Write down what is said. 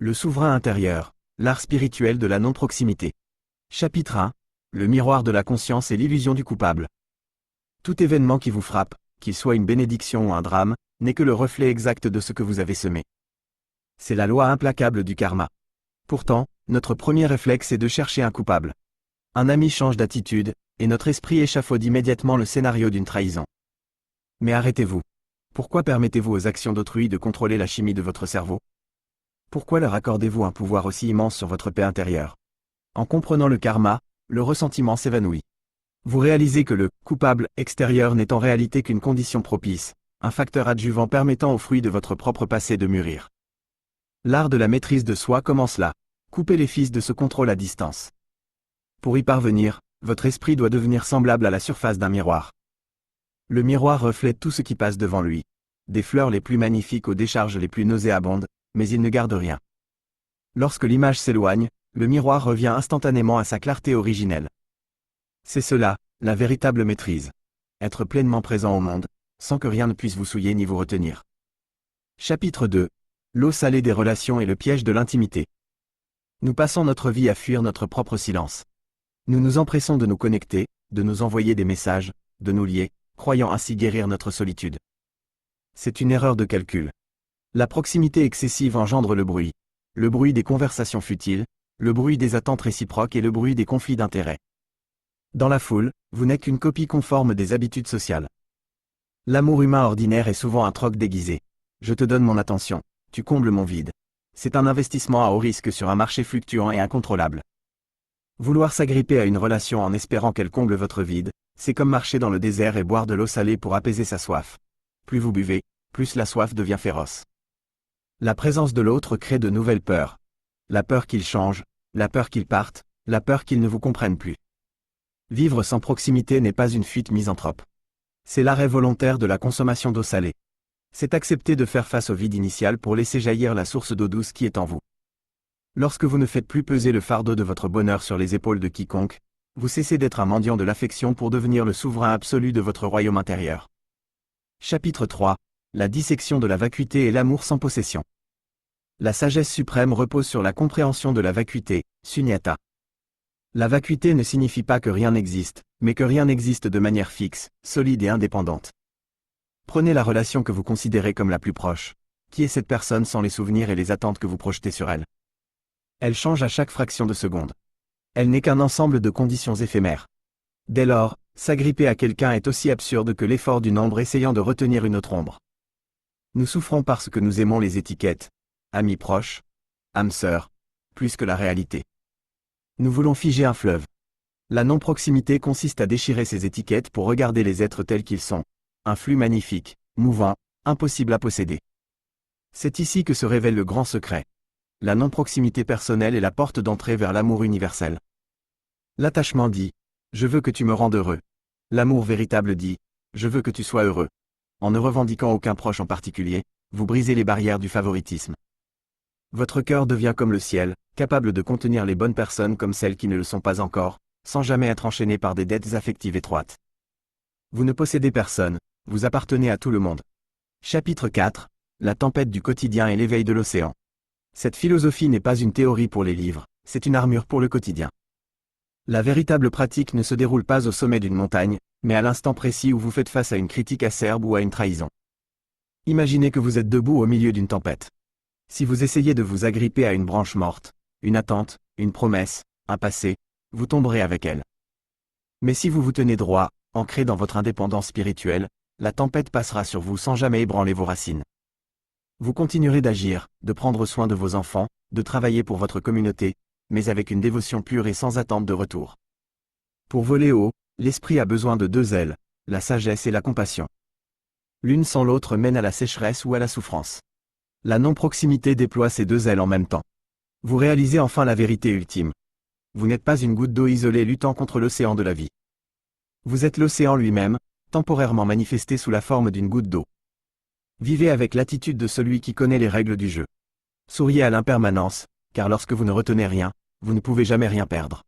Le souverain intérieur, l'art spirituel de la non-proximité. Chapitre 1. Le miroir de la conscience et l'illusion du coupable. Tout événement qui vous frappe, qu'il soit une bénédiction ou un drame, n'est que le reflet exact de ce que vous avez semé. C'est la loi implacable du karma. Pourtant, notre premier réflexe est de chercher un coupable. Un ami change d'attitude, et notre esprit échafaude immédiatement le scénario d'une trahison. Mais arrêtez-vous. Pourquoi permettez-vous aux actions d'autrui de contrôler la chimie de votre cerveau? Pourquoi leur accordez-vous un pouvoir aussi immense sur votre paix intérieure? En comprenant le karma, le ressentiment s'évanouit. Vous réalisez que le coupable extérieur n'est en réalité qu'une condition propice, un facteur adjuvant permettant aux fruits de votre propre passé de mûrir. L'art de la maîtrise de soi commence là. Coupez les fils de ce contrôle à distance. Pour y parvenir, votre esprit doit devenir semblable à la surface d'un miroir. Le miroir reflète tout ce qui passe devant lui. Des fleurs les plus magnifiques aux décharges les plus nauséabondes, mais il ne garde rien. Lorsque l'image s'éloigne, le miroir revient instantanément à sa clarté originelle. C'est cela, la véritable maîtrise. Être pleinement présent au monde, sans que rien ne puisse vous souiller ni vous retenir. Chapitre 2. L'eau salée des relations et le piège de l'intimité. Nous passons notre vie à fuir notre propre silence. Nous nous empressons de nous connecter, de nous envoyer des messages, de nous lier, croyant ainsi guérir notre solitude. C'est une erreur de calcul. La proximité excessive engendre le bruit des conversations futiles, le bruit des attentes réciproques et le bruit des conflits d'intérêts. Dans la foule, vous n'êtes qu'une copie conforme des habitudes sociales. L'amour humain ordinaire est souvent un troc déguisé. Je te donne mon attention, tu combles mon vide. C'est un investissement à haut risque sur un marché fluctuant et incontrôlable. Vouloir s'agripper à une relation en espérant qu'elle comble votre vide, c'est comme marcher dans le désert et boire de l'eau salée pour apaiser sa soif. Plus vous buvez, plus la soif devient féroce. La présence de l'autre crée de nouvelles peurs. La peur qu'il change, la peur qu'il parte, la peur qu'il ne vous comprenne plus. Vivre sans proximité n'est pas une fuite misanthrope. C'est l'arrêt volontaire de la consommation d'eau salée. C'est accepter de faire face au vide initial pour laisser jaillir la source d'eau douce qui est en vous. Lorsque vous ne faites plus peser le fardeau de votre bonheur sur les épaules de quiconque, vous cessez d'être un mendiant de l'affection pour devenir le souverain absolu de votre royaume intérieur. Chapitre 3. La dissection de la vacuité et l'amour sans possession. La sagesse suprême repose sur la compréhension de la vacuité, sunyata. La vacuité ne signifie pas que rien n'existe, mais que rien n'existe de manière fixe, solide et indépendante. Prenez la relation que vous considérez comme la plus proche. Qui est cette personne sans les souvenirs et les attentes que vous projetez sur elle? Elle change à chaque fraction de seconde. Elle n'est qu'un ensemble de conditions éphémères. Dès lors, s'agripper à quelqu'un est aussi absurde que l'effort d'une ombre essayant de retenir une autre ombre. Nous souffrons parce que nous aimons les étiquettes, amis proches, âme sœur, plus que la réalité. Nous voulons figer un fleuve. La non-proximité consiste à déchirer ces étiquettes pour regarder les êtres tels qu'ils sont. Un flux magnifique, mouvant, impossible à posséder. C'est ici que se révèle le grand secret. La non-proximité personnelle est la porte d'entrée vers l'amour universel. L'attachement dit « Je veux que tu me rendes heureux ». L'amour véritable dit « Je veux que tu sois heureux ». En ne revendiquant aucun proche en particulier, vous brisez les barrières du favoritisme. Votre cœur devient comme le ciel, capable de contenir les bonnes personnes comme celles qui ne le sont pas encore, sans jamais être enchaîné par des dettes affectives étroites. Vous ne possédez personne, vous appartenez à tout le monde. Chapitre 4. La tempête du quotidien et l'éveil de l'océan. Cette philosophie n'est pas une théorie pour les livres, c'est une armure pour le quotidien. La véritable pratique ne se déroule pas au sommet d'une montagne, mais à l'instant précis où vous faites face à une critique acerbe ou à une trahison. Imaginez que vous êtes debout au milieu d'une tempête. Si vous essayez de vous agripper à une branche morte, une attente, une promesse, un passé, vous tomberez avec elle. Mais si vous vous tenez droit, ancré dans votre indépendance spirituelle, la tempête passera sur vous sans jamais ébranler vos racines. Vous continuerez d'agir, de prendre soin de vos enfants, de travailler pour votre communauté, mais avec une dévotion pure et sans attente de retour. Pour voler haut, l'esprit a besoin de deux ailes, la sagesse et la compassion. L'une sans l'autre mène à la sécheresse ou à la souffrance. La non-proximité déploie ces deux ailes en même temps. Vous réalisez enfin la vérité ultime. Vous n'êtes pas une goutte d'eau isolée luttant contre l'océan de la vie. Vous êtes l'océan lui-même, temporairement manifesté sous la forme d'une goutte d'eau. Vivez avec l'attitude de celui qui connaît les règles du jeu. Souriez à l'impermanence, car lorsque vous ne retenez rien, vous ne pouvez jamais rien perdre.